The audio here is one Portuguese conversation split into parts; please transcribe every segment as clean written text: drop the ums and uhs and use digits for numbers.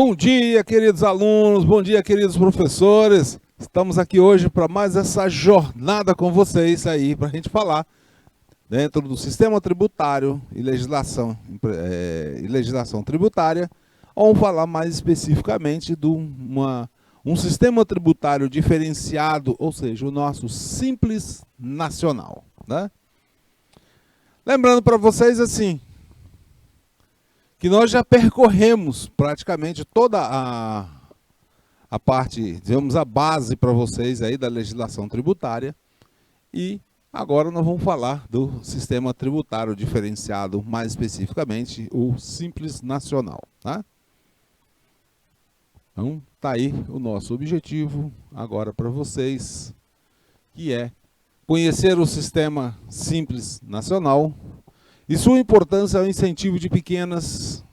Bom dia, queridos alunos, bom dia, queridos professores. Estamos aqui hoje para mais essa jornada com vocês aí, para a gente falar dentro do sistema tributário e legislação tributária. Vamos falar mais especificamente de um sistema tributário diferenciado, ou seja, o nosso Simples Nacional, né? Lembrando para vocês assim, que nós já percorremos praticamente toda a parte, digamos, a base para vocês aí da legislação tributária, e agora nós vamos falar do sistema tributário diferenciado, mais especificamente o Simples Nacional, tá? Então, tá aí o nosso objetivo agora para vocês, que é conhecer o sistema Simples Nacional e sua importância ao incentivo de pequenas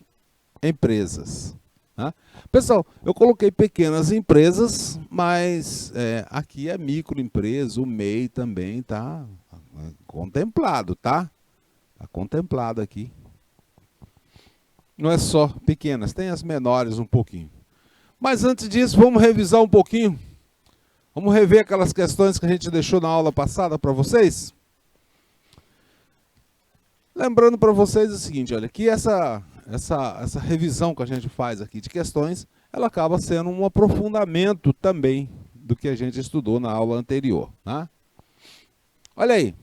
empresas, tá? Pessoal, eu coloquei pequenas empresas, mas aqui é microempresa, o MEI também está contemplado, tá? Está contemplado aqui. Não é só pequenas, tem as menores um pouquinho. Mas antes disso, vamos revisar um pouquinho. Vamos rever aquelas questões que a gente deixou na aula passada para vocês. Lembrando para vocês o seguinte, olha, que essa revisão que a gente faz aqui de questões, ela acaba sendo um aprofundamento também do que a gente estudou na aula anterior, tá? Olha aí.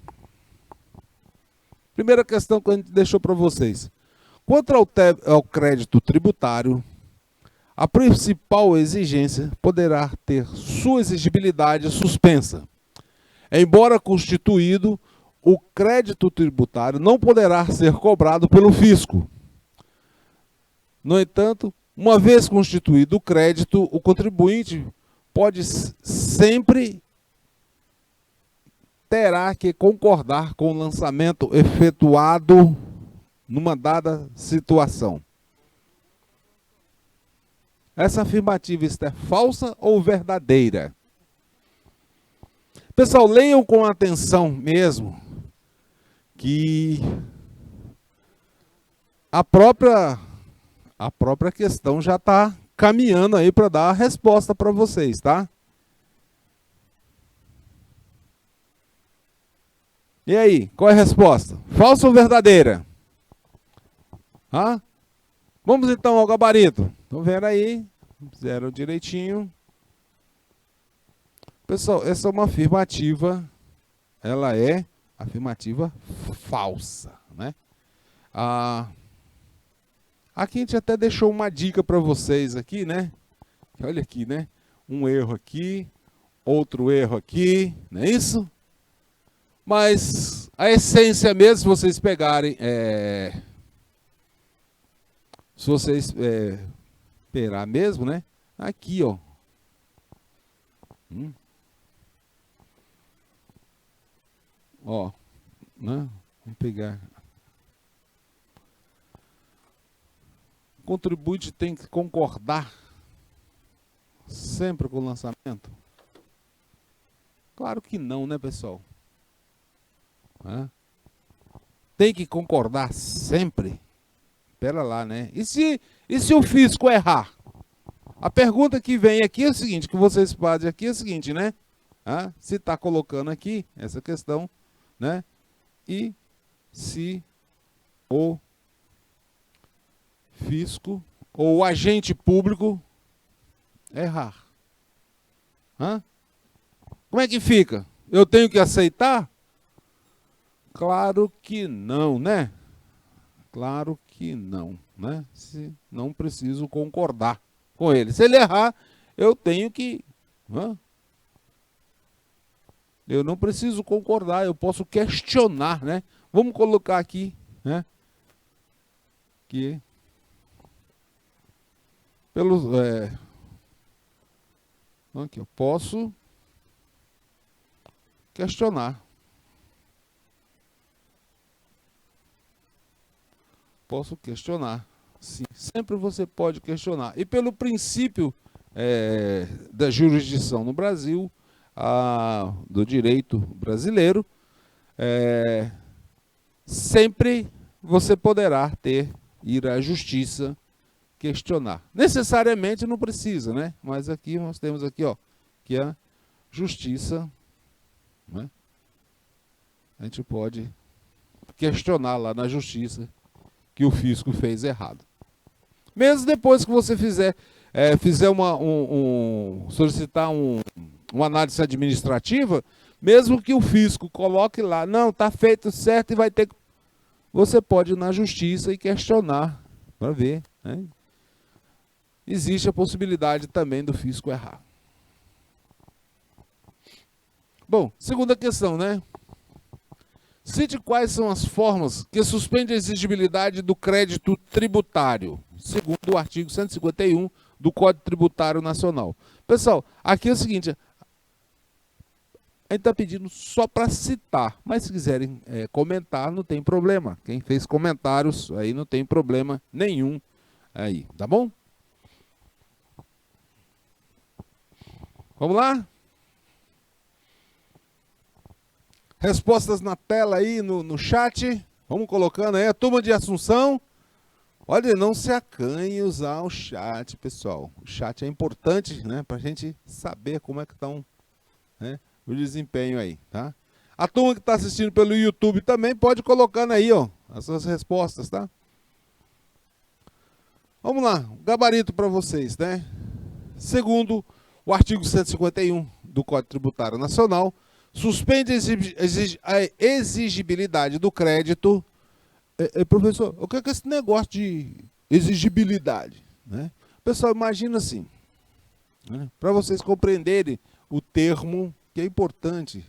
Primeira questão que a gente deixou para vocês. Quanto ao crédito tributário, a principal exigência poderá ter sua exigibilidade suspensa. Embora constituído, o crédito tributário não poderá ser cobrado pelo fisco. No entanto, uma vez constituído o crédito, o contribuinte terá que concordar com o lançamento efetuado numa dada situação. Essa afirmativa é falsa ou verdadeira? Pessoal, leiam com atenção mesmo que a própria questão já está caminhando aí para dar a resposta para vocês, tá? E aí, qual é a resposta? Falsa ou verdadeira? Hã? Vamos então ao gabarito. Estão vendo aí? Fizeram direitinho. Pessoal, essa é uma afirmativa, ela é afirmativa falsa, né? Aqui a gente até deixou uma dica para vocês aqui, né? Olha aqui, né? Um erro aqui, outro erro aqui, não é isso? Mas a essência mesmo, se vocês pegarem, se vocês esperar mesmo, né? Aqui, ó. Ó, né? Vamos pegar. O contribuinte tem que concordar sempre com o lançamento? Claro que não, né, pessoal? Tem que concordar sempre? Espera lá, né? E se o fisco errar? A pergunta que vem aqui é o seguinte, que vocês fazem aqui é o seguinte, né? Se está colocando aqui essa questão, né? E se o fisco ou o agente público errar? Como é que fica? Eu tenho que aceitar? Claro que não, né? Claro que não, né? Se não preciso concordar com ele. Se ele errar, eu tenho que... Eu não preciso concordar, eu posso questionar, né? Vamos colocar aqui, né? Que aqui eu posso questionar. Posso questionar, sim. Sempre você pode questionar. E pelo princípio da jurisdição no Brasil, do direito brasileiro, sempre você poderá ir à justiça questionar. Necessariamente não precisa, né? Mas aqui nós temos aqui, ó, que a justiça, né? A gente pode questionar lá na justiça que o fisco fez errado. Mesmo depois que você fizer solicitar uma análise administrativa, mesmo que o fisco coloque lá, não, está feito certo e vai ter que... Você pode ir na justiça e questionar para ver, né? Existe a possibilidade também do fisco errar. Bom, segunda questão, né? Cite quais são as formas que suspendem a exigibilidade do crédito tributário, segundo o artigo 151 do Código Tributário Nacional. Pessoal, aqui é o seguinte, a gente está pedindo só para citar, mas se quiserem comentar, não tem problema. Quem fez comentários, aí não tem problema nenhum aí, tá bom? Vamos lá? Respostas na tela aí, no chat. Vamos colocando aí. A turma de Assunção. Olha, não se acanhe usar o chat, pessoal. O chat é importante, né? Para a gente saber como é que estão, né, o desempenho aí, tá? A turma que está assistindo pelo YouTube também pode ir colocando aí, ó, as suas respostas, tá? Vamos lá, gabarito para vocês, né? Segundo o artigo 151 do Código Tributário Nacional, suspende a exigibilidade do crédito. Professor, o que é esse negócio de exigibilidade, né? Pessoal, imagina assim, né? Para vocês compreenderem o termo, que é importante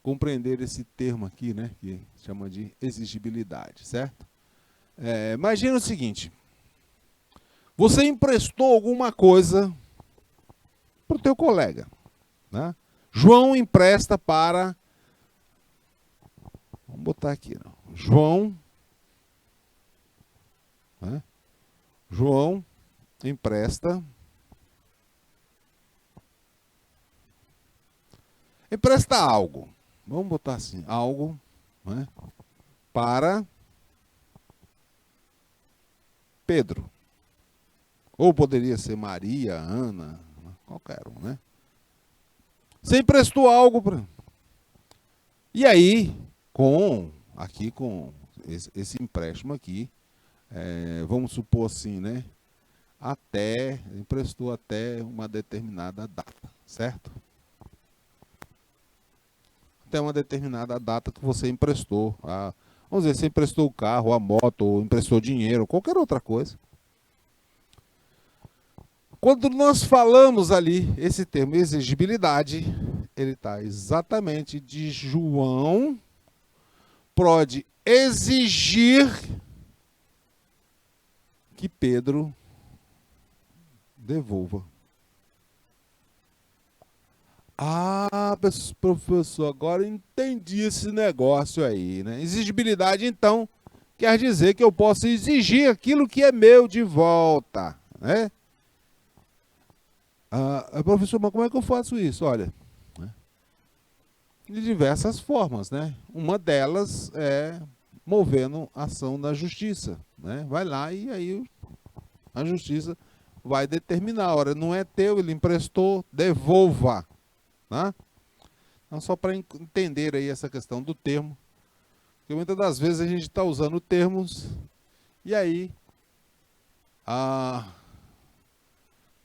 compreender esse termo aqui, né? Que chama de exigibilidade, certo? Imagina o seguinte, você emprestou alguma coisa para o teu colega, né? João empresta para... Vamos botar aqui, não. João, né? João empresta algo. Vamos botar assim, algo, né, para Pedro. Ou poderia ser Maria, Ana, qualquer um, né? Você emprestou algo para... E aí, com esse empréstimo aqui, vamos supor assim, né? Emprestou até uma determinada data, certo? Até uma determinada data que você emprestou. Vamos dizer, você emprestou o carro, a moto, ou emprestou dinheiro, qualquer outra coisa. Quando nós falamos ali, esse termo exigibilidade, ele está exatamente de João pode exigir que Pedro devolva. Ah, professor, agora entendi esse negócio aí, né? Exigibilidade, então, quer dizer que eu posso exigir aquilo que é meu de volta, né? Professor, mas como é que eu faço isso? Olha, né, de diversas formas, né? Uma delas é movendo ação da justiça, né? Vai lá e aí a justiça vai determinar, olha, não é teu, ele emprestou, devolva, né? Então, só para entender aí essa questão do termo, porque muitas das vezes a gente está usando termos e aí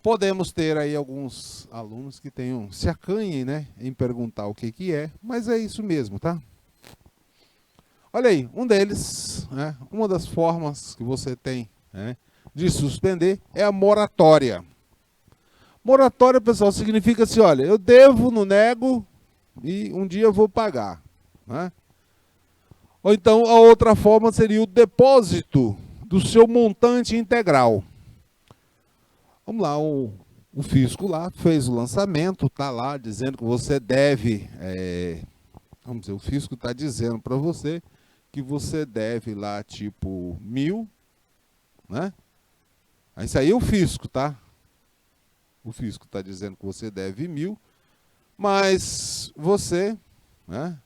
podemos ter aí alguns alunos que se acanhem, né, em perguntar o que é, mas é isso mesmo, tá? Olha aí, um deles, né, uma das formas que você tem, né, de suspender é a moratória. Moratória, pessoal, significa assim, olha, eu devo, não nego, e um dia eu vou pagar, né? Ou então a outra forma seria o depósito do seu montante integral. Vamos lá, o fisco lá fez o lançamento, está lá dizendo que você deve, vamos dizer, o fisco está dizendo para você que você deve lá tipo 1.000, né? Isso aí é o fisco, tá? O fisco está dizendo que você deve 1.000, mas você, né,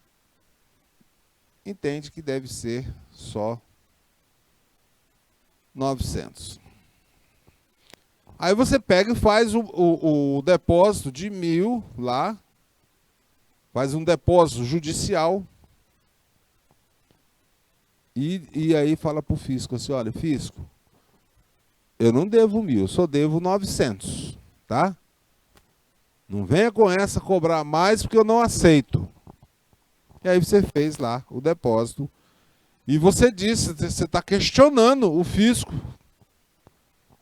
entende que deve ser só 900. Aí você pega e faz o depósito de 1.000 lá, faz um depósito judicial, e aí fala para o fisco assim, olha, fisco, eu não devo 1.000, eu só devo 900, tá? Não venha com essa cobrar mais porque eu não aceito. E aí você fez lá o depósito. E você disse, você está questionando o fisco.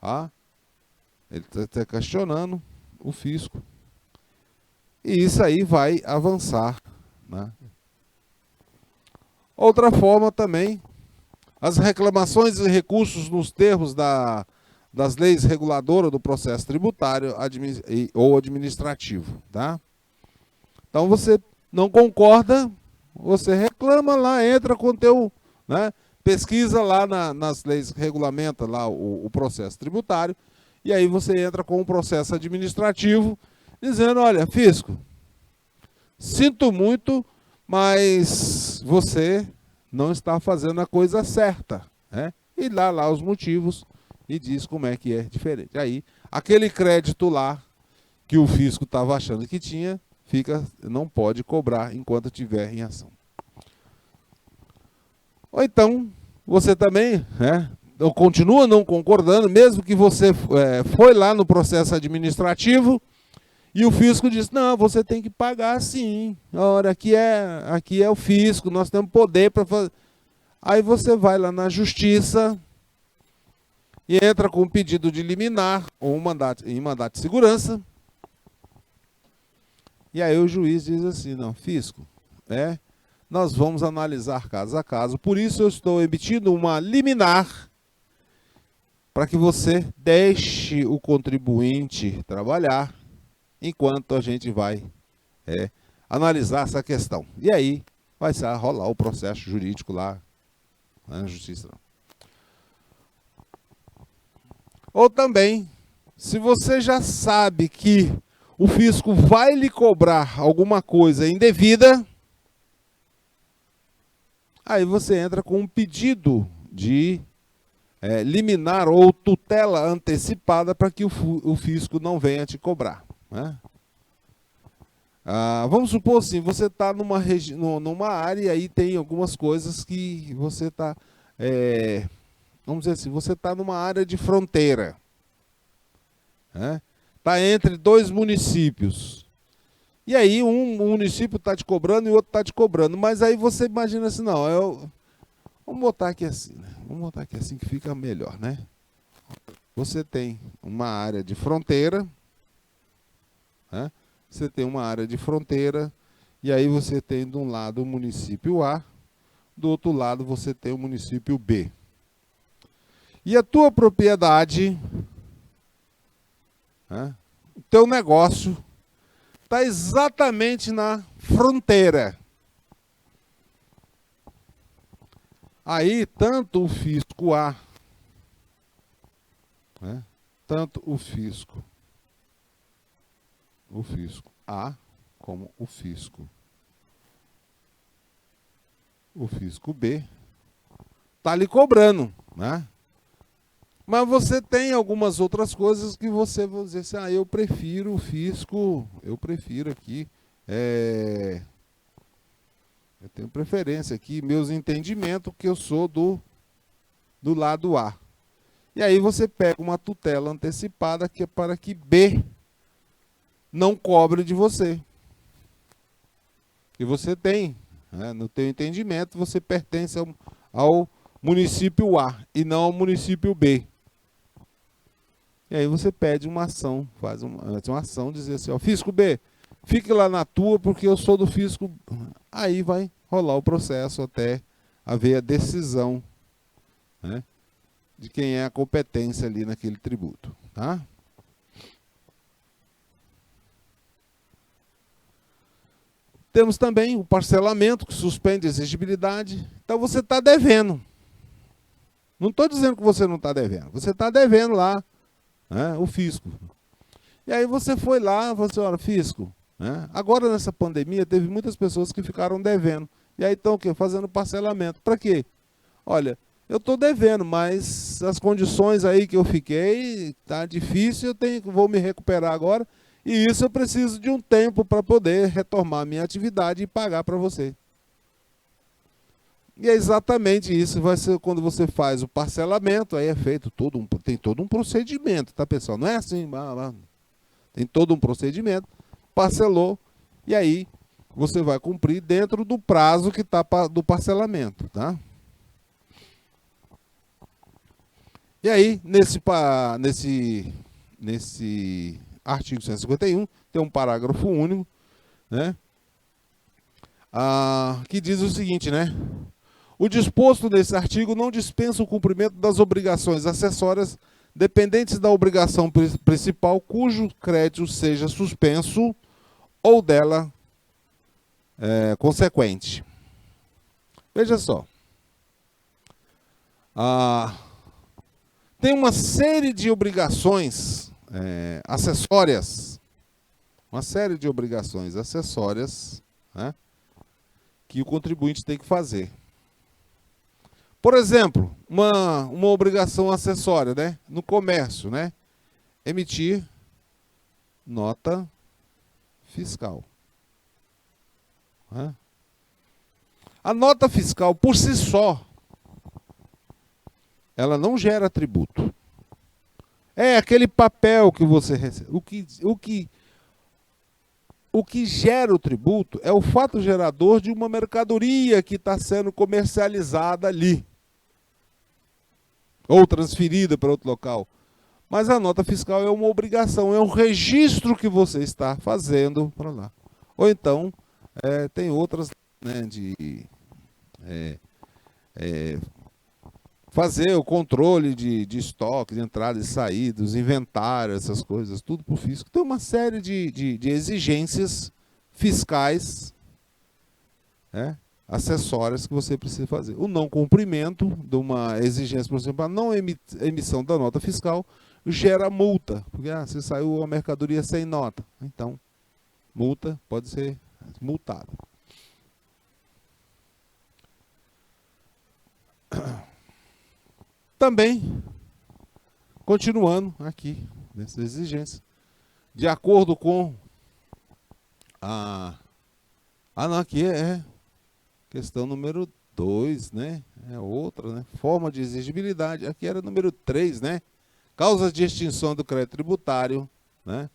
Tá? Ele está questionando o fisco. E isso aí vai avançar. Né? Outra forma também, as reclamações e recursos nos termos das leis reguladoras do processo tributário ou administrativo. Tá? Então você não concorda, você reclama lá, entra com o teu, né, pesquisa lá nas leis que regulamenta lá o processo tributário, e aí você entra com um processo administrativo, dizendo, olha, fisco, sinto muito, mas você não está fazendo a coisa certa. Né? E dá lá os motivos e diz como é que é diferente. Aí, aquele crédito lá que o fisco estava achando que tinha, não pode cobrar enquanto estiver em ação. Ou então, você também continua não concordando, mesmo que você foi lá no processo administrativo e o fisco diz, não, você tem que pagar sim. Ora, aqui é o fisco, nós temos poder para fazer. Aí você vai lá na justiça e entra com um pedido de liminar ou em mandato de segurança. E aí o juiz diz assim, não, fisco, nós vamos analisar caso a caso, por isso eu estou emitindo uma liminar para que você deixe o contribuinte trabalhar enquanto a gente vai analisar essa questão. E aí vai rolar o processo jurídico lá na justiça. Ou também, se você já sabe que o fisco vai lhe cobrar alguma coisa indevida, aí você entra com um pedido de liminar ou tutela antecipada para que o fisco não venha te cobrar. Né? Vamos supor assim, você está numa área e aí tem algumas coisas que você está, vamos dizer assim, você está numa área de fronteira. Está entre dois municípios. E aí um município está te cobrando e o outro está te cobrando. Mas aí você imagina assim, não, vamos botar aqui assim, né? Vamos botar aqui assim que fica melhor, né? Você tem uma área de fronteira, você tem uma área de fronteira, e aí você tem de um lado o município A, do outro lado você tem o município B. E a tua propriedade, o teu negócio, está exatamente na fronteira. Aí, tanto o fisco A, tanto o fisco A, como o fisco B, está lhe cobrando, né? Mas você tem algumas outras coisas que você vai dizer assim, eu prefiro o fisco, eu prefiro aqui, eu tenho preferência aqui, meus entendimentos, que eu sou do lado A. E aí você pega uma tutela antecipada que é para que B não cobre de você. E você tem, no teu entendimento, você pertence ao município A e não ao município B. E aí você pede uma ação, faz uma ação, dizer assim, fisco B, fique lá na tua porque eu sou do fisco. Aí vai rolar o processo até haver a decisão, de quem é a competência ali naquele tributo. Tá? Temos também o parcelamento, que suspende a exigibilidade. Então você está devendo. Não estou dizendo que você não está devendo. Você está devendo lá, o fisco. E aí você foi lá e falou assim, olha, fisco, agora nessa pandemia teve muitas pessoas que ficaram devendo. E aí estão o quê? Fazendo parcelamento. Para quê? Olha, eu estou devendo, mas as condições aí que eu fiquei, tá difícil, vou me recuperar agora, e isso eu preciso de um tempo para poder retomar a minha atividade e pagar para você. E é exatamente isso, vai ser quando você faz o parcelamento, aí é feito tem todo um procedimento, tá, pessoal? Não é assim, tem todo um procedimento, parcelou, e aí você vai cumprir dentro do prazo que está do parcelamento, tá? E aí, nesse artigo 151, tem um parágrafo único, né? Que diz o seguinte, né? O disposto nesse artigo não dispensa o cumprimento das obrigações acessórias dependentes da obrigação principal cujo crédito seja suspenso ou dela consequente. Veja só. Tem uma série de obrigações acessórias, né, que o contribuinte tem que fazer. Por exemplo, uma obrigação acessória, né, no comércio, né, emitir nota fiscal. Né? A nota fiscal, por si só, ela não gera tributo. É aquele papel que você recebe. O que gera o tributo é o fato gerador de uma mercadoria que está sendo comercializada ali. Ou transferida para outro local. Mas a nota fiscal é uma obrigação, é um registro que você está fazendo para lá. Ou então, tem outras, né, de fazer o controle de estoque, de entrada e saída, dos inventários, essas coisas, tudo para o fisco. Tem uma série de exigências fiscais, né, acessórias que você precisa fazer. O não cumprimento de uma exigência, por exemplo, a não emissão da nota fiscal gera multa, porque se saiu a mercadoria sem nota, então multa pode ser multada. Também, continuando aqui, nessa exigência, de acordo com não, aqui é questão número 2, né? É outra, né? Forma de exigibilidade, aqui era número 3, né? Causas de extinção do crédito tributário, né?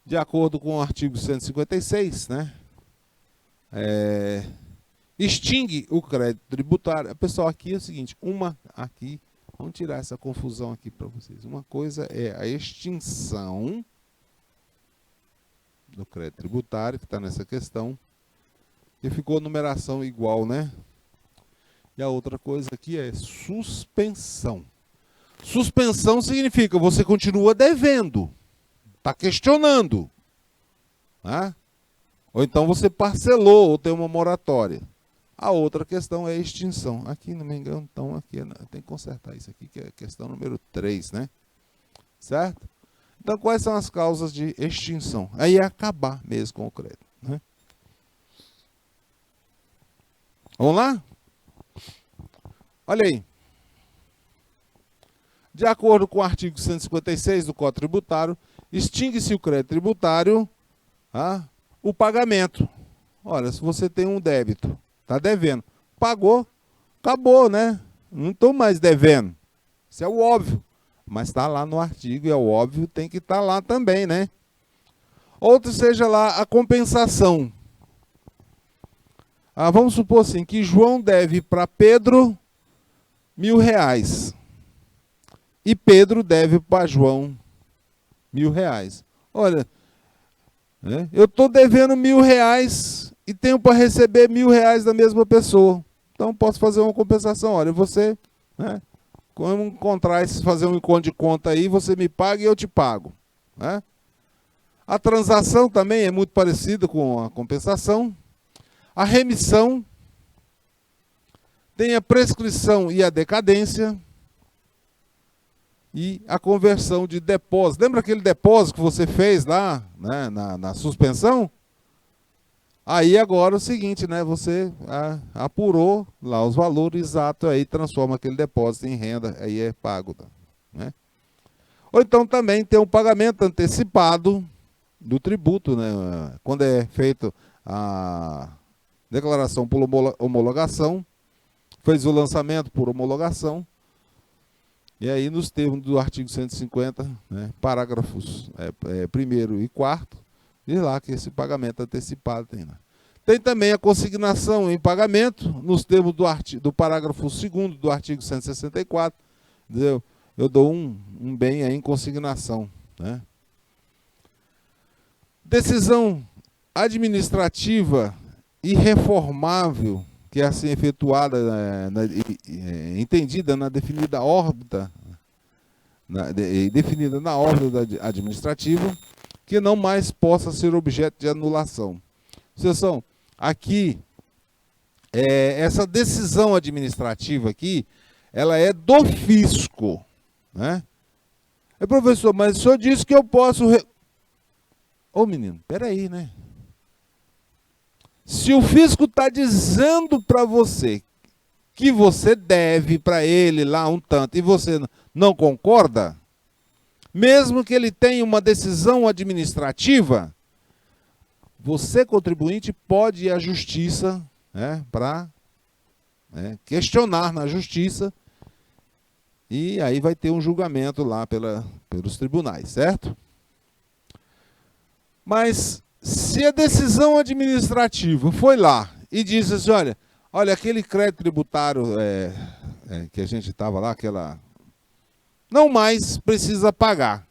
De acordo com o artigo 156, né? Extingue o crédito tributário. Pessoal, aqui é o seguinte, vamos tirar essa confusão aqui para vocês. Uma coisa é a extinção do crédito tributário, que está nessa questão, que ficou numeração igual, né? E a outra coisa aqui é suspensão. Suspensão significa você continua devendo, está questionando, né? Ou então você parcelou ou tem uma moratória. A outra questão é a extinção. Aqui, não me engano, então, aqui tem que consertar isso aqui, que é a questão número 3, né? Certo? Então, quais são as causas de extinção? Aí é acabar mesmo com o crédito, né? Vamos lá? Olha aí. De acordo com o artigo 156 do Código Tributário, extingue-se o crédito tributário, o pagamento. Olha, se você tem um débito, está devendo, pagou, acabou, né? Não estou mais devendo. Isso é o óbvio. Mas está lá no artigo, e é o óbvio, tem que estar lá também, né? Outro seja lá a compensação. Vamos supor assim, que João deve para Pedro R$1.000. E Pedro deve para João R$1.000. Olha, eu estou devendo R$1.000 e tenho para receber R$1.000 da mesma pessoa. Então posso fazer uma compensação. Olha, você, né, quando fazer um encontro de conta aí, você me paga e eu te pago, né? A transação também é muito parecida com a compensação. A remissão, tem a prescrição e a decadência, e a conversão de depósito. Lembra aquele depósito que você fez lá, né, na suspensão? Aí agora é o seguinte, né? Você apurou lá os valores exatos, aí transforma aquele depósito em renda, aí é pago, tá? Né? Ou então também tem o pagamento antecipado do tributo, né? Quando é feito a declaração por homologação, fez o lançamento por homologação, e aí nos termos do artigo 150, né, parágrafos 1º e 4º, diz lá que esse pagamento antecipado tem lá. Tem também a consignação em pagamento, nos termos do parágrafo 2º do artigo 164, eu dou um bem aí em consignação, né? Decisão administrativa irreformável, que é assim efetuada, entendida na definida órbita, definida na órbita administrativa, que não mais possa ser objeto de anulação. Seção, aqui, essa decisão administrativa aqui, ela é do fisco, né? Professor, mas o senhor disse que eu posso... Ô menino, peraí, né? Se o fisco está dizendo para você que você deve para ele lá um tanto e você não concorda, mesmo que ele tenha uma decisão administrativa, você, contribuinte, pode ir à justiça, né, para questionar na justiça, e aí vai ter um julgamento lá pelos tribunais, certo? Mas se a decisão administrativa foi lá e disse assim, olha aquele crédito tributário que a gente estava lá, não mais precisa pagar.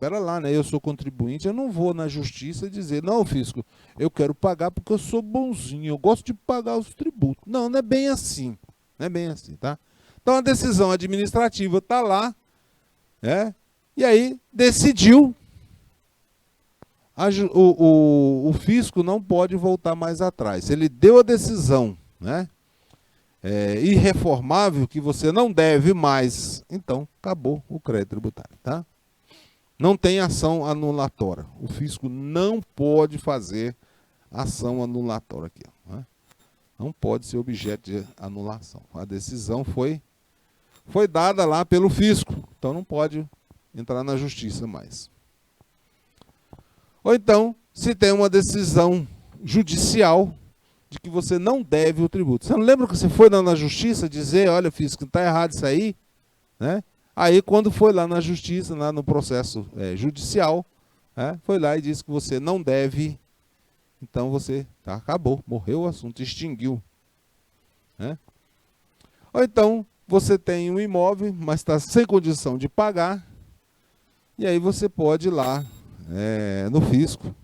Pera lá, né? Eu sou contribuinte, eu não vou na justiça dizer, não, fisco, eu quero pagar porque eu sou bonzinho, eu gosto de pagar os tributos. Não, não é bem assim. Não é bem assim, tá? Então a decisão administrativa está lá, e aí decidiu. O fisco não pode voltar mais atrás. Ele deu a decisão, né, irreformável, que você não deve mais, então acabou o crédito tributário, tá? Não tem ação anulatória. O fisco não pode fazer ação anulatória aqui, né? Não pode ser objeto de anulação. A decisão foi dada lá pelo fisco, então não pode entrar na justiça mais. Ou então, se tem uma decisão judicial de que você não deve o tributo. Você não lembra que você foi lá na justiça dizer, olha, fisco, está errado isso aí? Né? Aí, quando foi lá na justiça, lá no processo judicial, foi lá e disse que você não deve, então você acabou, morreu o assunto, extinguiu. Né? Ou então, você tem um imóvel, mas está sem condição de pagar, e aí você pode ir lá, no fisco,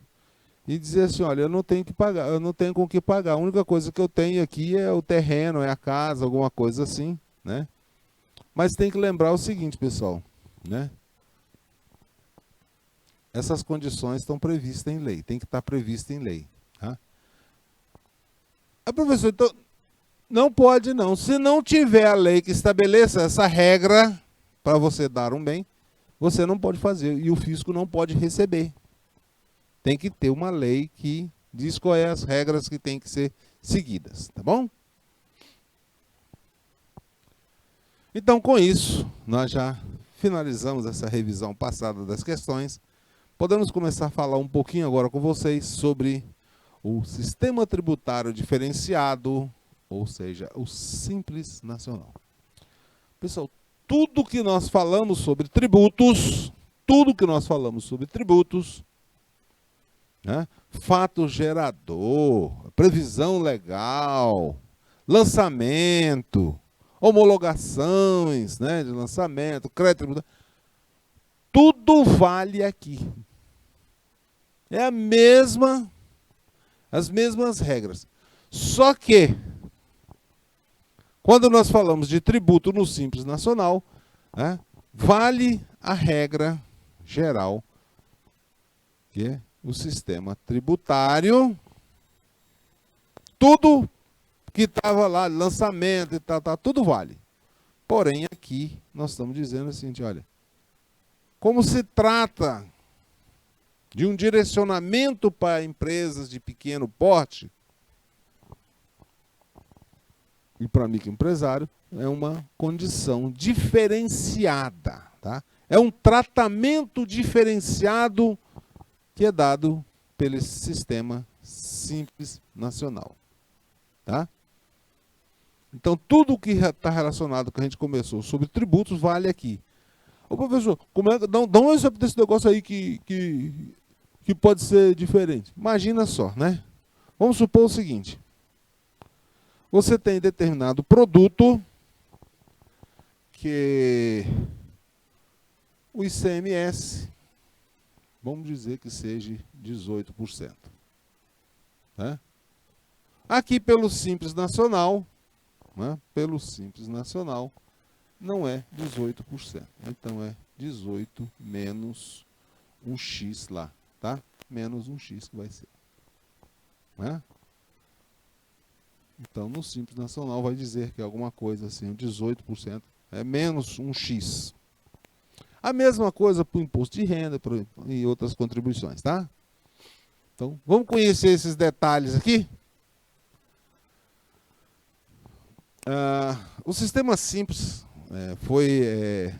e dizer assim, olha, eu não tenho que pagar, eu não tenho com que pagar, a única coisa que eu tenho aqui é o terreno, é a casa, alguma coisa assim, né? Mas tem que lembrar o seguinte, pessoal, né? Essas condições estão previstas em lei, tem que estar prevista em lei, tá? Professor, então, não pode não, se não tiver a lei que estabeleça essa regra para você dar um bem, você não pode fazer, e o fisco não pode receber. Tem que ter uma lei que diz quais as regras que têm que ser seguidas, tá bom? Então, com isso, nós já finalizamos essa revisão passada das questões. Podemos começar a falar um pouquinho agora com vocês sobre o sistema tributário diferenciado, ou seja, o Simples Nacional. Pessoal, tudo que nós falamos sobre tributos, né, fato gerador, previsão legal, lançamento, homologações, né, de lançamento, crédito tributário, tudo vale aqui. É as mesmas regras. Só que, quando nós falamos de tributo no Simples Nacional, né, vale a regra geral, que é o sistema tributário, tudo que estava lá, lançamento e tal, tudo vale. Porém, aqui nós estamos dizendo o seguinte, olha, como se trata de um direcionamento para empresas de pequeno porte e para microempresário, é uma condição diferenciada, tá? É um tratamento diferenciado que é dado pelo sistema Simples Nacional, tá? Então, tudo que está relacionado com o que a gente começou sobre tributos vale aqui. Ô, professor, dá um exemplo desse negócio aí que pode ser diferente. Imagina só, né? Vamos supor o seguinte. Você tem determinado produto que o ICMS, vamos dizer que seja 18%. Né? Aqui pelo Simples Nacional, né? Pelo Simples Nacional, não é 18%. Então é 18 menos um X lá, tá? Menos um X que vai ser. Né? Então, no Simples Nacional vai dizer que alguma coisa assim, 18% é menos um X. A mesma coisa para o imposto de renda e outras contribuições, tá? Então, vamos conhecer esses detalhes aqui? O sistema Simples foi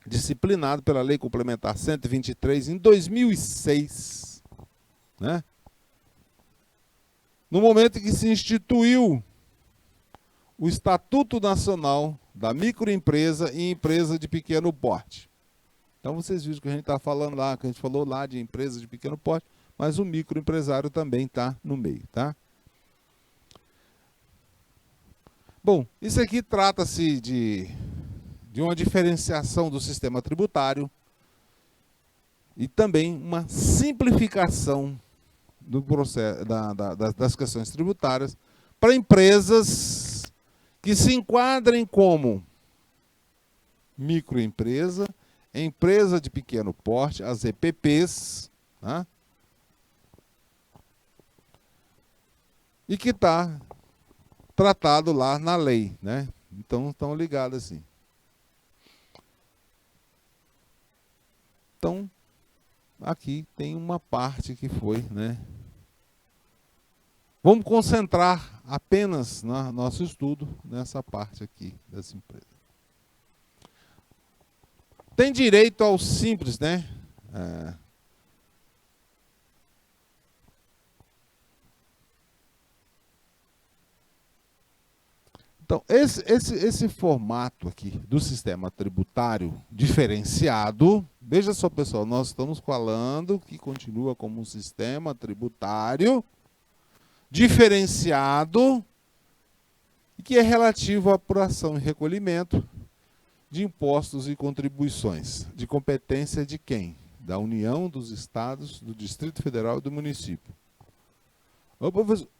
disciplinado pela Lei Complementar 123 em 2006, né? No momento em que se instituiu o Estatuto Nacional da Microempresa e Empresa de Pequeno Porte. Então vocês viram que a gente está falando lá, que a gente falou lá de empresas de pequeno porte, mas o microempresário também está no meio, tá? Bom, isso aqui trata-se de uma diferenciação do sistema tributário e também uma simplificação do processo, das questões tributárias para empresas que se enquadrem como microempresa, empresa de pequeno porte, as EPPs, né? E que está tratado lá na lei, né? Então estão ligados assim. Então, aqui tem uma parte que foi, né? Vamos concentrar apenas no nosso estudo nessa parte aqui das empresas. Tem direito ao simples, né? Então, esse formato aqui do sistema tributário diferenciado, veja só, pessoal, nós estamos falando que continua como um sistema tributário diferenciado e que é relativo à apuração e recolhimento de impostos e contribuições, de competência de quem? Da União, dos Estados, do Distrito Federal e do município.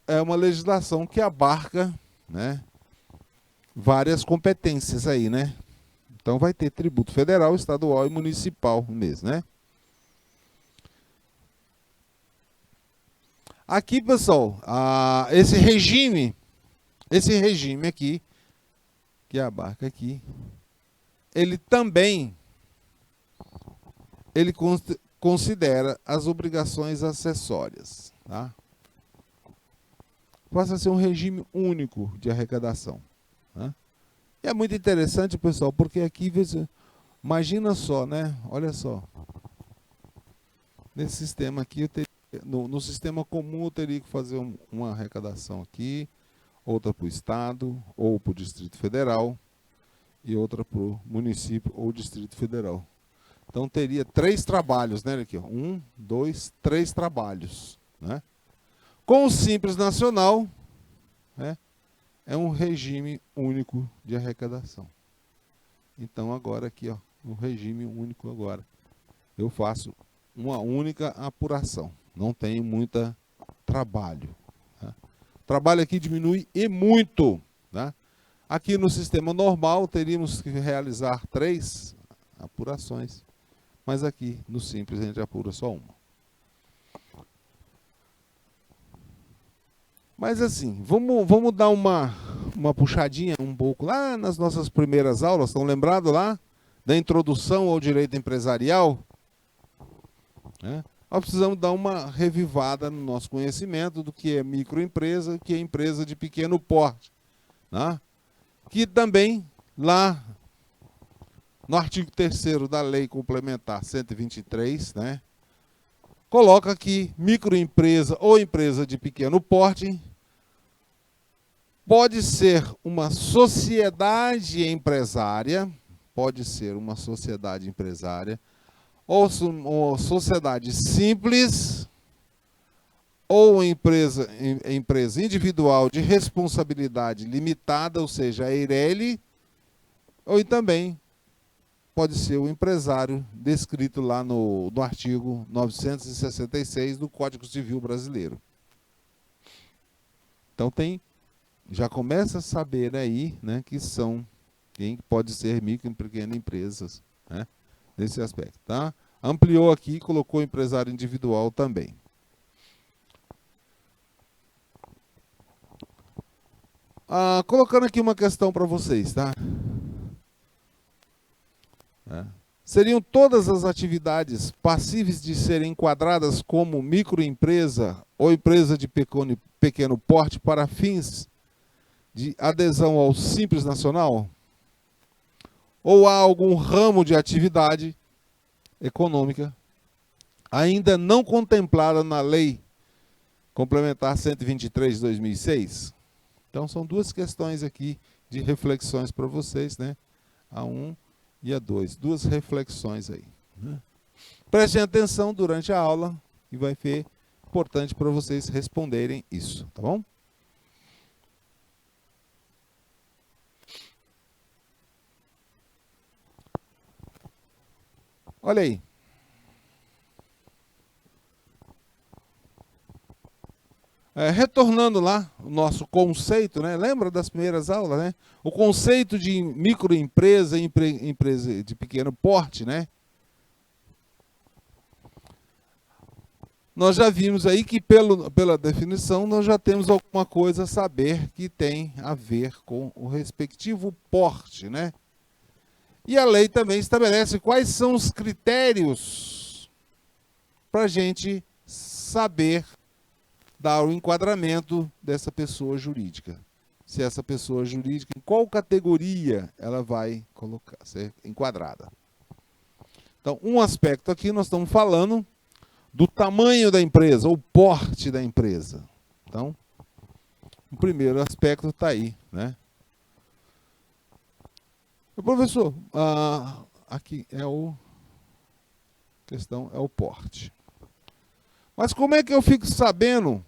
É uma legislação que abarca, né, várias competências aí, né? Então vai ter tributo federal, estadual e municipal mesmo, né? Aqui, pessoal, esse regime aqui, que abarca aqui, ele também considera as obrigações acessórias, tá? Passa a ser um regime único de arrecadação. Né? E é muito interessante, pessoal, porque aqui, imagina só, né? Olha só. Nesse sistema aqui, no sistema comum, eu teria que fazer uma arrecadação aqui, outra para o Estado, ou para o Distrito Federal, e outra para o município ou Distrito Federal. Então, teria 3 trabalhos, né? Aqui, ó. 1, 2, 3 trabalhos. Né? Com o Simples Nacional, né? É um regime único de arrecadação. Então, agora aqui, ó, um regime único agora. Eu faço uma única apuração. Não tenho muito trabalho. Tá? O trabalho aqui diminui e muito. Tá? Aqui no sistema normal, teríamos que realizar 3 apurações. Mas aqui, no Simples, a gente apura só uma. Mas assim, vamos dar uma puxadinha um pouco lá nas nossas primeiras aulas. Estão lembrados lá da introdução ao direito empresarial? nós precisamos dar uma revivada no nosso conhecimento do que é microempresa, o que é empresa de pequeno porte, né? Que também, lá no artigo 3º da Lei Complementar 123, né, coloca que microempresa ou empresa de pequeno porte pode ser uma sociedade empresária, ou uma sociedade simples, ou empresa individual de responsabilidade limitada, ou seja, a EIRELI, ou também pode ser o empresário descrito lá no artigo 966 do Código Civil Brasileiro. Então já começa a saber aí, né, que são quem pode ser micro e pequenas empresas, né, nesse aspecto, tá? Ampliou aqui e colocou empresário individual também. Colocando aqui uma questão para vocês, tá? Seriam todas as atividades passíveis de serem enquadradas como microempresa ou empresa de pequeno porte para fins de adesão ao Simples Nacional? Ou há algum ramo de atividade econômica ainda não contemplada na Lei Complementar 123 de 2006? Então, são duas questões aqui de reflexões para vocês, né? A 1 e a 2. Duas reflexões aí. Prestem atenção durante a aula e vai ser importante para vocês responderem isso, tá bom? Olha aí. Retornando lá, o nosso conceito, né? Lembra das primeiras aulas, né? O conceito de microempresa e empresa de pequeno porte, né? Nós já vimos aí que pela definição nós já temos alguma coisa a saber que tem a ver com o respectivo porte, né? E a lei também estabelece quais são os critérios para a gente saber dar o enquadramento dessa pessoa jurídica. Se essa pessoa jurídica, em qual categoria ela vai ser enquadrada. Então, um aspecto aqui, nós estamos falando do tamanho da empresa, ou porte da empresa. Então, o primeiro aspecto está aí, né? Professor, aqui é questão é o porte. Mas como é que eu fico sabendo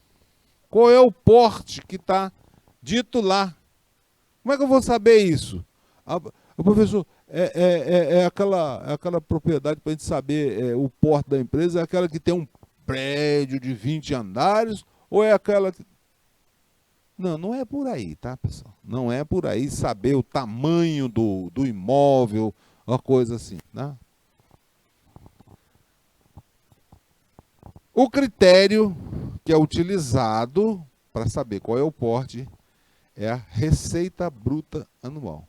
qual é o porte que está dito lá? Como é que eu vou saber isso? Professor, aquela propriedade para a gente saber o porte da empresa, é aquela que tem um prédio de 20 andares, ou é aquela que... Não é por aí, tá, pessoal? Não é por aí saber o tamanho do imóvel, uma coisa assim, né? O critério que é utilizado para saber qual é o porte é a receita bruta anual.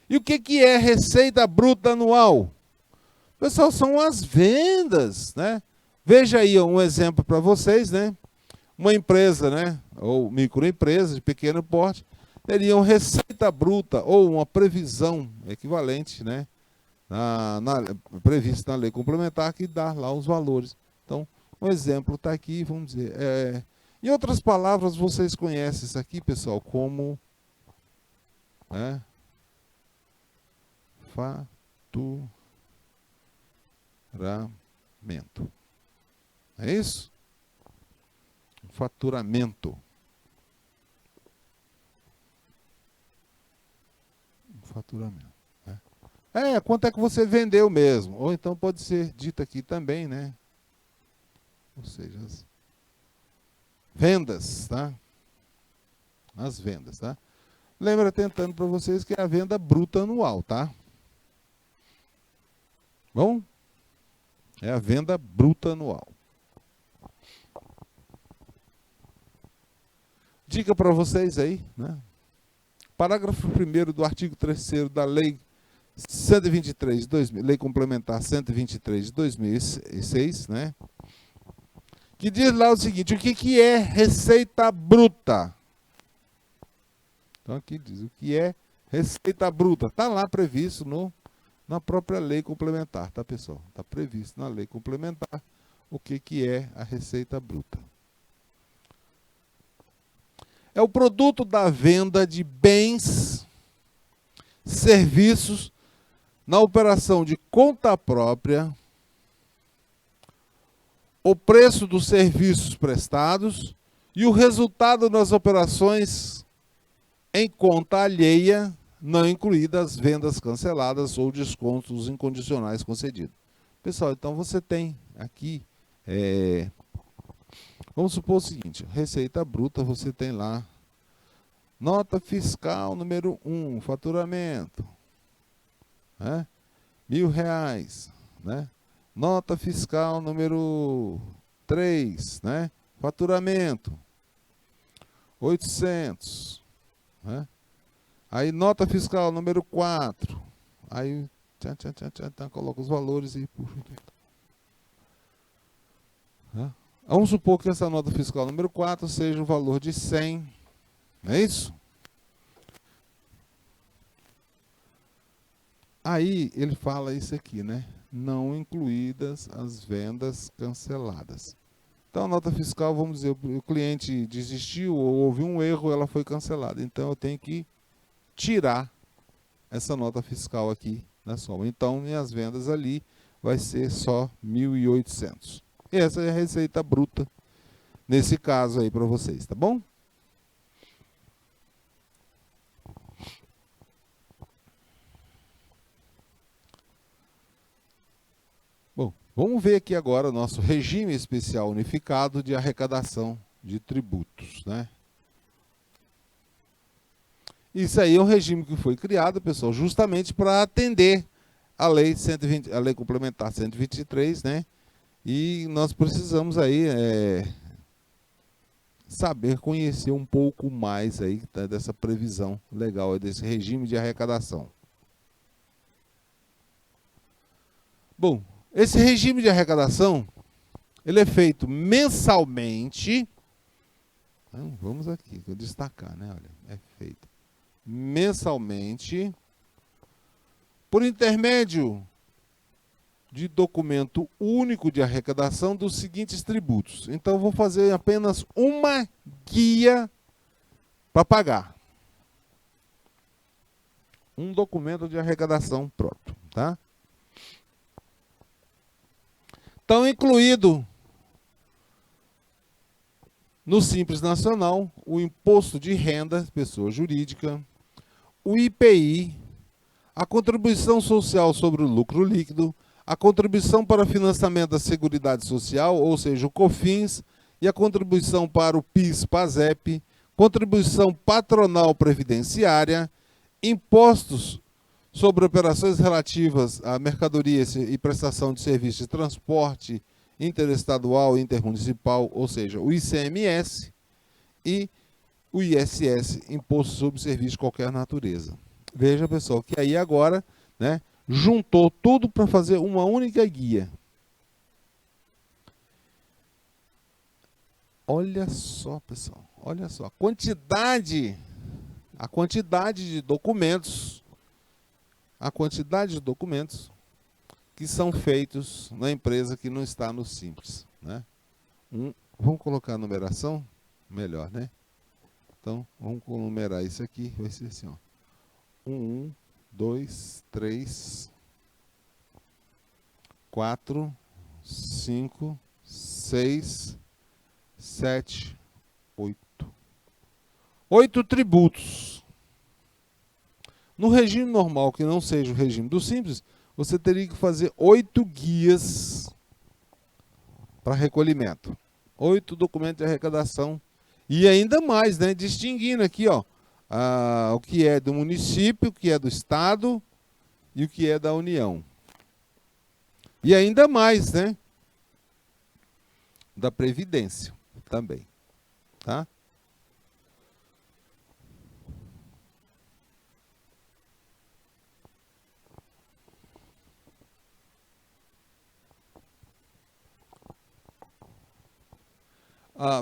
E o que é receita bruta anual? Pessoal, são as vendas, né? Veja aí um exemplo para vocês, né? Uma empresa, né, ou microempresa de pequeno porte, teriam receita bruta ou uma previsão equivalente, né, prevista na lei complementar, que dá lá os valores. Então, um exemplo está aqui, vamos dizer. Em outras palavras, vocês conhecem isso aqui, pessoal, como faturamento. É isso? Faturamento. Quanto é que você vendeu mesmo? Ou então pode ser dito aqui também, né? Ou seja, as vendas, tá? As vendas, tá? Lembra, tentando para vocês, que é a venda bruta anual, tá? Bom? É a venda bruta anual. Dica para vocês aí, né? Parágrafo 1º do artigo 3º da Lei 123 de 2000, Lei Complementar 123 de 2006, né? Que diz lá o seguinte: o que é receita bruta? Então aqui diz o que é receita bruta. Está lá previsto na própria lei complementar, tá, pessoal? Está previsto na lei complementar o que é a receita bruta. É o produto da venda de bens, serviços, na operação de conta própria, o preço dos serviços prestados e o resultado das operações em conta alheia, não incluídas vendas canceladas ou descontos incondicionais concedidos. Pessoal, então você tem aqui, vamos supor o seguinte: receita bruta, você tem lá nota fiscal número 1, faturamento, né? R$1.000, né? Nota fiscal número 3, né? Faturamento 800, né? Aí nota fiscal número 4, aí coloca os valores e puxa. Né? Vamos supor que essa nota fiscal número 4 seja o valor de 100, não é isso? Aí ele fala isso aqui, né? Não incluídas as vendas canceladas. Então a nota fiscal, vamos dizer, o cliente desistiu ou houve um erro, ela foi cancelada. Então eu tenho que tirar essa nota fiscal aqui na soma. Então minhas vendas ali vai ser só 1.800. E essa é a receita bruta nesse caso aí para vocês, tá bom? Bom, vamos ver aqui agora o nosso regime especial unificado de arrecadação de tributos, né? Isso aí é um regime que foi criado, pessoal, justamente para atender a lei 120, a lei complementar 123, né? E nós precisamos aí saber conhecer um pouco mais aí dessa previsão legal, desse regime de arrecadação. Bom, esse regime de arrecadação, ele é feito mensalmente. Vamos aqui, vou destacar, né? Olha, é feito mensalmente por intermédio de documento único de arrecadação dos seguintes tributos. Então, eu vou fazer apenas uma guia para pagar. Um documento de arrecadação pronto, tá? Então, incluído no Simples Nacional, o Imposto de Renda, pessoa jurídica, o IPI, a Contribuição Social sobre o Lucro Líquido, a Contribuição para Financiamento da Seguridade Social, ou seja, o COFINS, e a Contribuição para o PIS/PASEP, Contribuição Patronal Previdenciária, Impostos sobre operações relativas a mercadorias e prestação de serviços de transporte interestadual e intermunicipal, ou seja, o ICMS, e o ISS, Imposto sobre Serviços de Qualquer Natureza. Veja, pessoal, que aí agora, né, juntou tudo para fazer uma única guia. Olha só, pessoal, olha só, a quantidade de documentos, que são feitos na empresa que não está no Simples, né? Vamos colocar a numeração? Melhor, né? Então, vamos numerar isso aqui, vai ser assim, ó. 1, 2, 3, 4, 5, 6, 7, 8. 8 tributos. No regime normal, que não seja o regime do Simples, você teria que fazer 8 guias para recolhimento. 8 documentos de arrecadação. E ainda mais, né? Distinguindo aqui, ó, o que é do município, o que é do estado e o que é da União. E ainda mais, né? Da Previdência também, tá?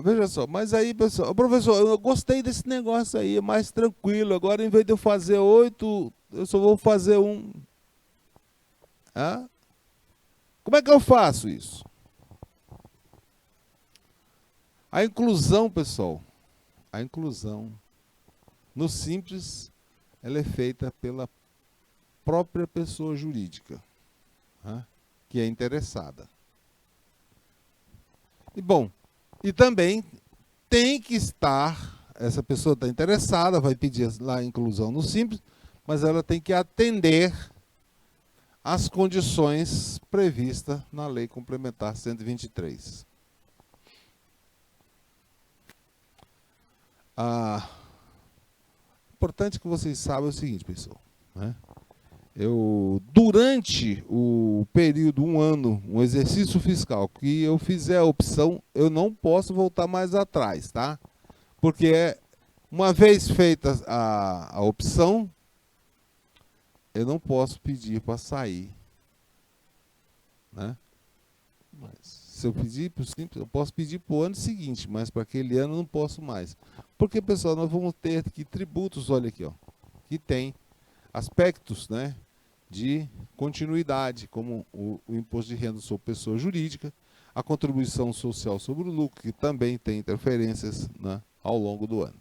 Veja só, mas aí, pessoal, professor, eu gostei desse negócio aí, é mais tranquilo. Agora, em vez de eu fazer 8, eu só vou fazer um. Como é que eu faço isso? A inclusão, pessoal, a inclusão no Simples, ela é feita pela própria pessoa jurídica, que é interessada. E bom, e também tem que estar, essa pessoa está interessada, vai pedir lá a inclusão no Simples, mas ela tem que atender às condições previstas na Lei Complementar 123. Importante que vocês saibam o seguinte, pessoal, durante o período, um ano, um exercício fiscal, que eu fizer a opção, eu não posso voltar mais atrás, tá? Porque uma vez feita a opção, eu não posso pedir para sair, né? Mas, se eu pedir para o Simples, eu posso pedir para o ano seguinte, mas para aquele ano eu não posso mais. Porque, pessoal, nós vamos ter aqui tributos, olha aqui, ó, que tem aspectos, né, de continuidade, como o imposto de renda sobre pessoa jurídica, a contribuição social sobre o lucro, que também tem interferências, né, ao longo do ano.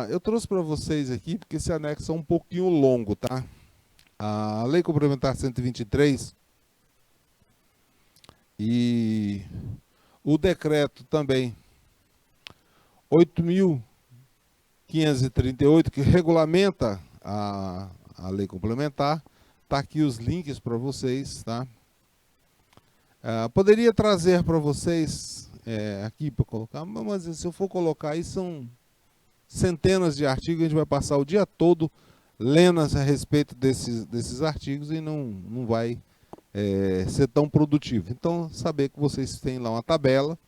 Eu trouxe para vocês aqui, porque esse anexo é um pouquinho longo, tá? A Lei Complementar 123 e o decreto também 8.538, que regulamenta a lei complementar. Está aqui os links para vocês, tá? Poderia trazer para vocês aqui para colocar, mas se eu for colocar aí são centenas de artigos, a gente vai passar o dia todo lendo a respeito desses artigos e não vai ser tão produtivo. Então, saber que vocês têm lá uma tabela.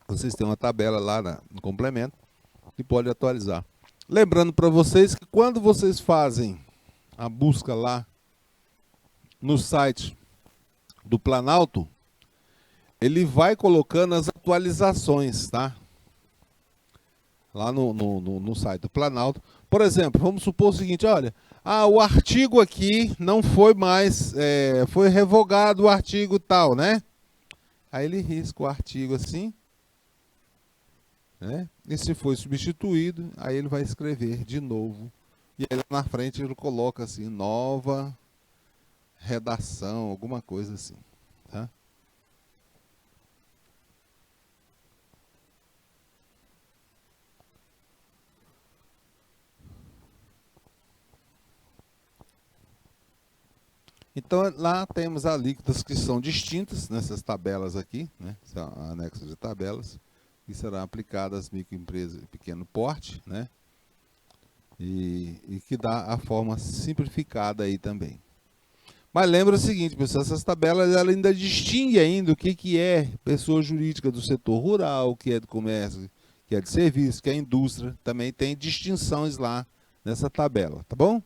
Vocês têm uma tabela lá no complemento que pode atualizar. Lembrando para vocês que quando vocês fazem a busca lá no site do Planalto, ele vai colocando as atualizações, tá? Lá no site do Planalto. Por exemplo, vamos supor o seguinte, olha, o artigo aqui não foi mais, foi revogado o artigo tal, né? Aí ele risca o artigo assim, né? E se foi substituído, aí ele vai escrever de novo. E aí lá na frente ele coloca assim, nova redação, alguma coisa assim, tá? Então lá temos alíquotas que são distintas nessas tabelas aqui, né? São anexos de tabelas, que serão aplicadas às microempresas de pequeno porte, né? E que dá a forma simplificada aí também. Mas lembra o seguinte, pessoal, essas tabelas ela ainda distingue ainda o que é pessoa jurídica do setor rural, o que é do comércio, que é de serviço, que é indústria, também tem distinções lá nessa tabela, tá bom?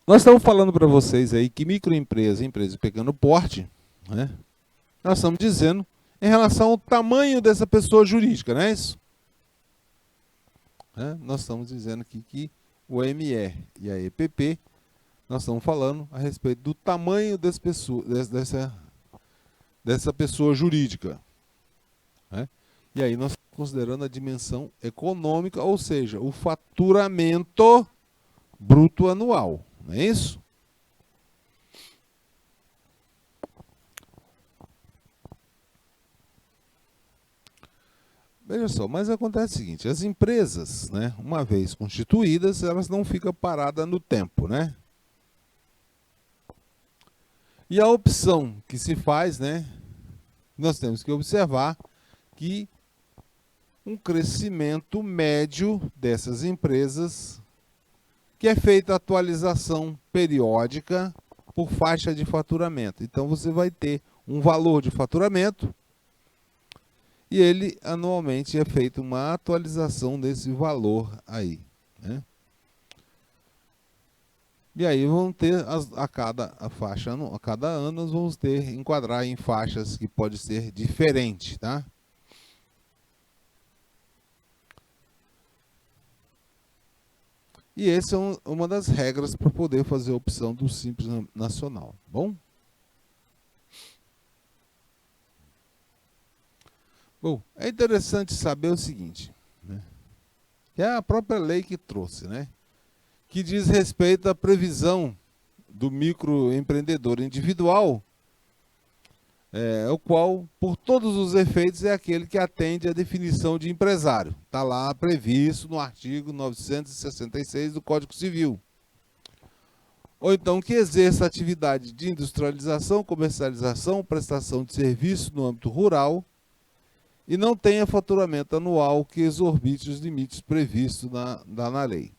Nós estamos falando para vocês aí que microempresa, empresa de pequeno porte, né? Nós estamos dizendo em relação ao tamanho dessa pessoa jurídica, não é isso? Nós estamos dizendo aqui que o ME e a EPP, nós estamos falando a respeito do tamanho dessa pessoa jurídica, né? E aí nós estamos considerando a dimensão econômica, ou seja, o faturamento bruto anual, não é isso? Veja só, mas acontece o seguinte, as empresas, né, uma vez constituídas, elas não ficam paradas no tempo, né? E a opção que se faz, né, nós temos que observar que um crescimento médio dessas empresas, que é feita a atualização periódica por faixa de faturamento. Então você vai ter um valor de faturamento e ele anualmente é feita uma atualização desse valor aí, né? E aí vão ter a cada ano nós vamos enquadrar em faixas que pode ser diferente, tá? E essa é uma das regras para poder fazer a opção do Simples Nacional, bom? Bom, é interessante saber o seguinte, né? Que é a própria lei que trouxe, né? Que diz respeito à previsão do microempreendedor individual, o qual, por todos os efeitos, é aquele que atende à definição de empresário. Está lá previsto no artigo 966 do Código Civil. Ou então que exerça atividade de industrialização, comercialização, prestação de serviço no âmbito rural e não tenha faturamento anual que exorbite os limites previstos na lei.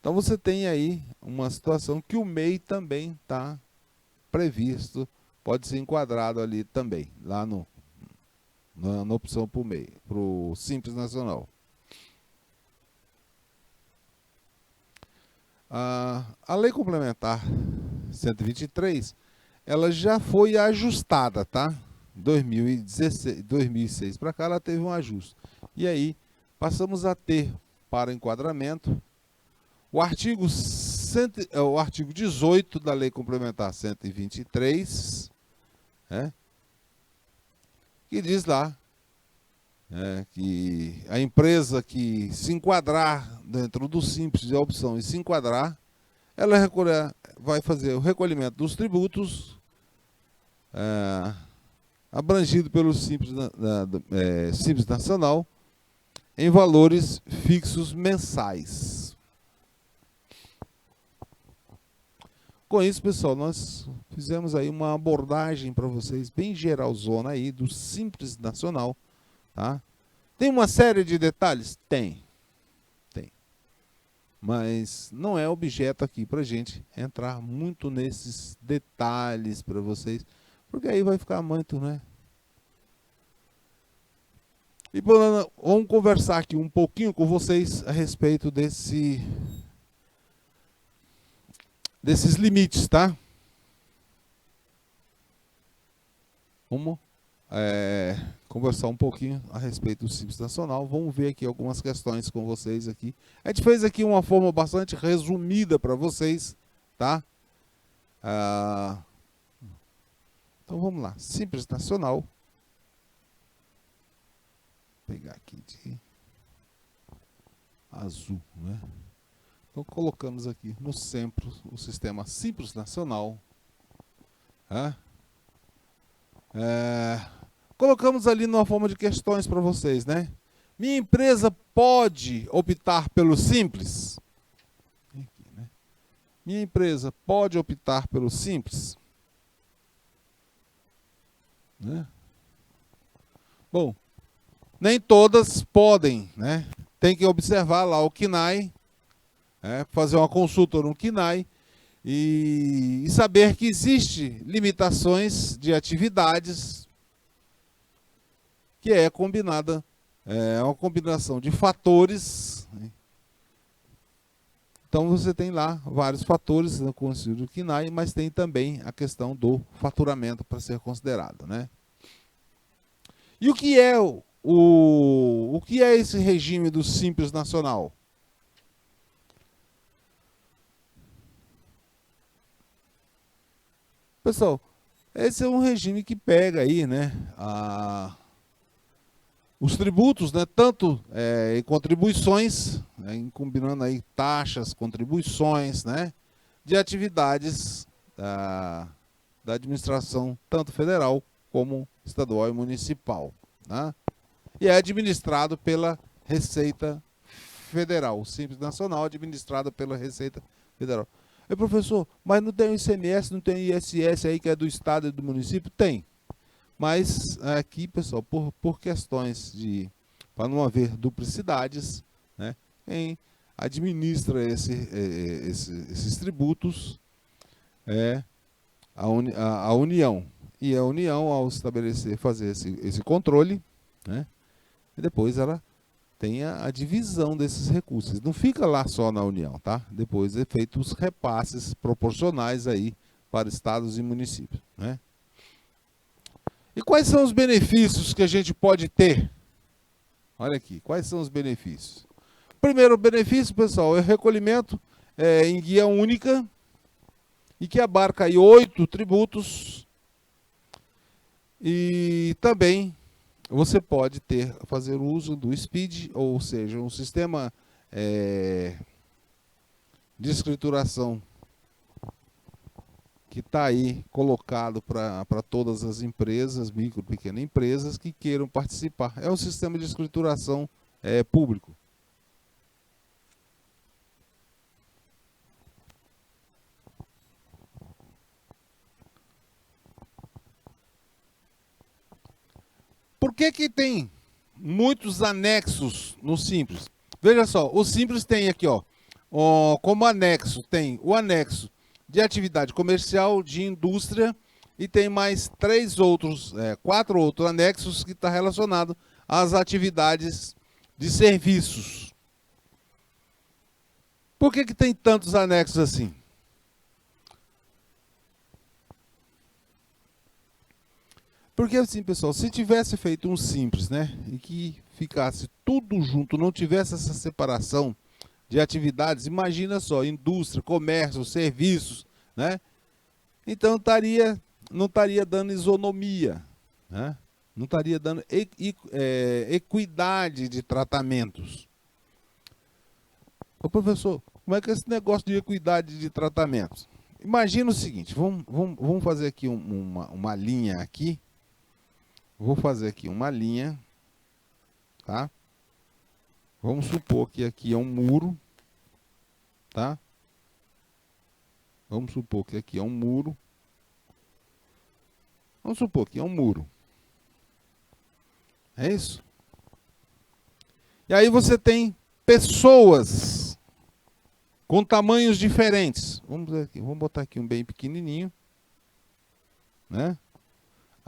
Então você tem aí uma situação que o MEI também está previsto, pode ser enquadrado ali também, lá na opção para o MEI, para o Simples Nacional. A Lei Complementar 123, ela já foi ajustada, tá? 2006 para cá ela teve um ajuste. E aí passamos a ter para enquadramento o artigo 18 da Lei Complementar 123, que diz lá que a empresa que se enquadrar dentro do Simples de opção e se enquadrar, ela vai fazer o recolhimento dos tributos abrangido pelo Simples Nacional em valores fixos mensais. Com isso, pessoal, nós fizemos aí uma abordagem para vocês bem geralzona aí do Simples Nacional, tá? Tem uma série de detalhes? Tem. Mas não é objeto aqui para a gente entrar muito nesses detalhes para vocês, porque aí vai ficar muito, né? E vamos conversar aqui um pouquinho com vocês a respeito desses limites, tá? Vamos conversar um pouquinho a respeito do Simples Nacional. Vamos ver aqui algumas questões com vocês aqui. A gente fez aqui uma forma bastante resumida para vocês, tá? Então vamos lá. Simples Nacional. Vou pegar aqui de azul, né? Então colocamos aqui no centro o sistema Simples Nacional. Colocamos ali numa forma de questões para vocês, né? Minha empresa pode optar pelo Simples? Aqui, né? Minha empresa pode optar pelo Simples? Né? Bom, nem todas podem, né? Tem que observar lá o CNAE, fazer uma consulta no CNAE e saber que existem limitações de atividades que é combinada, uma combinação de fatores, né? Então você tem lá vários fatores no conselho do CNAE, mas tem também a questão do faturamento para ser considerado, né? E o que é o que é esse regime do Simples Nacional? Pessoal, esse é um regime que pega aí, né, os tributos, né, tanto em contribuições, né, combinando aí taxas, contribuições, né, de atividades da administração, tanto federal como estadual e municipal, né? E é administrado pela Receita Federal, o Simples Nacional administrado pela Receita Federal. Professor, mas não tem o ICMS, não tem o ISS aí que é do estado e do município? Tem. Mas aqui, pessoal, por questões para não haver duplicidades, né, quem administra esses tributos é a União. E a União, ao estabelecer, fazer esse controle, né? E depois ela tem a divisão desses recursos. Não fica lá só na União, tá? Depois é feito os repasses proporcionais aí para estados e municípios, né? E quais são os benefícios que a gente pode ter? Olha aqui, quais são os benefícios? Primeiro benefício, pessoal, é o recolhimento em guia única e que abarca aí 8 tributos. E também você pode fazer uso do SPID, ou seja, um sistema de escrituração que está aí colocado para todas as empresas, micro e pequenas empresas que queiram participar. É um sistema de escrituração público. Por que tem muitos anexos no Simples? Veja só, o Simples tem aqui, como anexo, tem o anexo de atividade comercial, de indústria, e tem mais 4 outros anexos que está relacionado às atividades de serviços. Por que tem tantos anexos assim? Porque assim, pessoal, se tivesse feito um Simples, né, e que ficasse tudo junto, não tivesse essa separação de atividades, imagina só, indústria, comércio, serviços, né? Então não estaria dando isonomia, né? Não estaria dando equidade de tratamentos. Ô professor, como é que é esse negócio de equidade de tratamentos? Imagina o seguinte, vamos fazer aqui uma linha aqui. Vou fazer aqui uma linha, tá? Vamos supor que aqui é um muro, tá? Vamos supor que aqui é um muro. Vamos supor que é um muro. É isso? E aí você tem pessoas com tamanhos diferentes. Vamos botar aqui um bem pequenininho, né?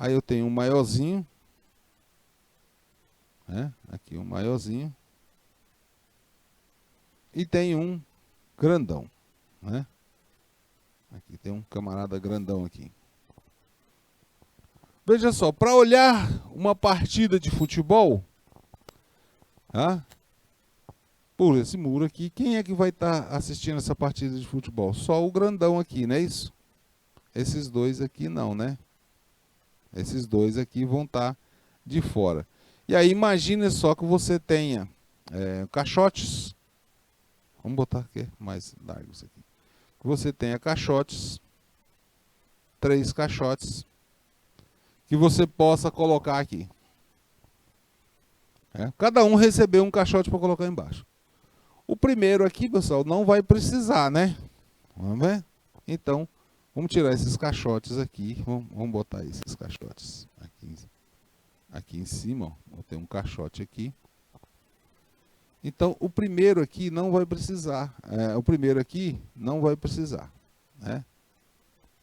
Aí eu tenho um maiorzinho, né? Aqui um maiorzinho. E tem um grandão, né? Aqui tem um camarada grandão aqui. Veja só, para olhar uma partida de futebol, tá? Por esse muro aqui, quem é que vai estar assistindo essa partida de futebol? Só o grandão aqui, não é isso? Esses dois aqui não, né? Esses dois aqui vão estar de fora. E aí imagine só que você tenha caixotes. Vamos botar aqui mais largo isso aqui. Que você tenha caixotes, 3 caixotes, que você possa colocar aqui. Cada um recebeu um caixote para colocar embaixo. O primeiro aqui, pessoal, não vai precisar, né? Vamos ver? Então, vamos tirar esses caixotes aqui. Vamos botar esses caixotes aqui em cima. Ó. Vou ter um caixote aqui. Então, o primeiro aqui não vai precisar. O primeiro aqui não vai precisar. Né?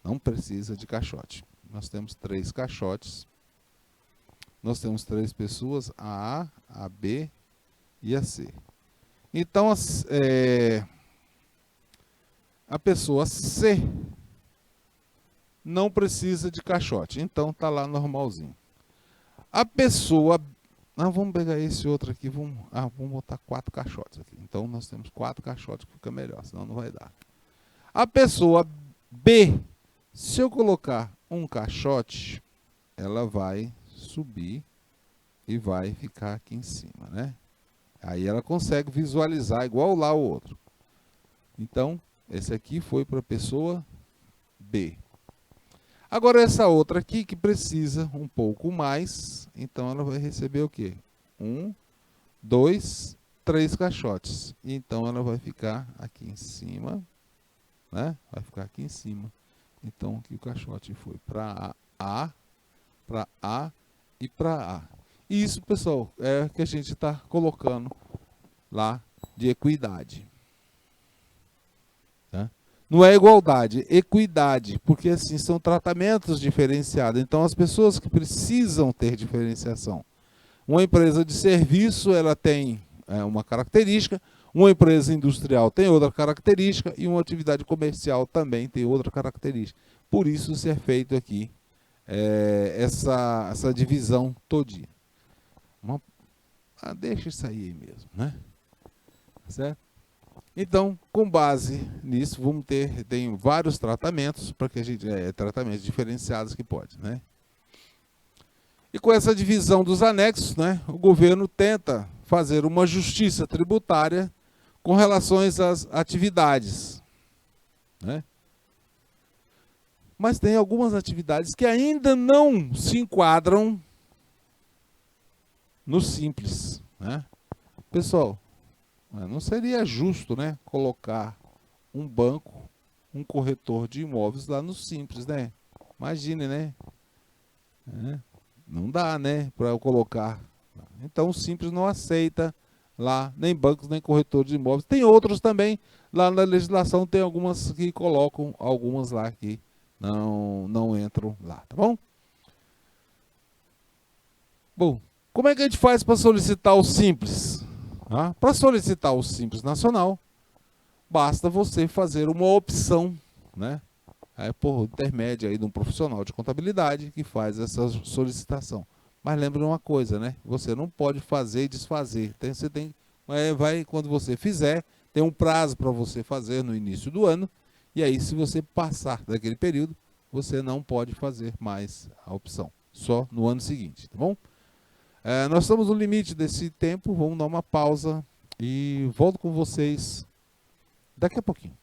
Não precisa de caixote. Nós temos 3 caixotes. Nós temos 3 pessoas, a A, a B e a C. Então, a pessoa C não precisa de caixote. Então, está lá normalzinho. A pessoa... vamos pegar esse outro aqui. Vamos botar 4 caixotes aqui. Então, nós temos 4 caixotes que fica melhor, senão não vai dar. A pessoa B, se eu colocar um caixote, ela vai subir e vai ficar aqui em cima, né? Aí ela consegue visualizar igual lá o outro. Então, esse aqui foi para a pessoa B. Agora essa outra aqui que precisa um pouco mais, então ela vai receber o quê? 1, 2, 3 caixotes. Então ela vai ficar aqui em cima, né? Vai ficar aqui em cima. Então aqui o caixote foi para A e para A. E isso, pessoal, é o que a gente está colocando lá de equidade. Tá? Não é igualdade, equidade, porque assim são tratamentos diferenciados. Então as pessoas que precisam ter diferenciação. Uma empresa de serviço, ela tem uma característica, uma empresa industrial tem outra característica e uma atividade comercial também tem outra característica. Por isso se é feito aqui essa divisão todinha. Deixa isso aí mesmo, né? Certo? Então, com base nisso, tem vários tratamentos para que a gente tratamentos diferenciados que pode, né? E com essa divisão dos anexos, né, o governo tenta fazer uma justiça tributária com relações às atividades, né? Mas tem algumas atividades que ainda não se enquadram no simples, né? Pessoal, não seria justo, né, colocar um banco, um corretor de imóveis lá no simples, né? Imagine, né? Não dá, né, para eu colocar. Então o simples não aceita lá, nem bancos, nem corretor de imóveis. Tem outros também, lá na legislação tem algumas que colocam, algumas lá que não entram lá, tá bom? Bom, como é que a gente faz para solicitar o simples? Para solicitar o Simples Nacional, basta você fazer uma opção, né? Por intermédio aí de um profissional de contabilidade que faz essa solicitação. Mas lembre uma coisa, né? Você não pode fazer e desfazer. Quando você fizer, tem um prazo para você fazer no início do ano, e aí se você passar daquele período, você não pode fazer mais a opção, só no ano seguinte, tá bom? Nós estamos no limite desse tempo, vamos dar uma pausa e volto com vocês daqui a pouquinho.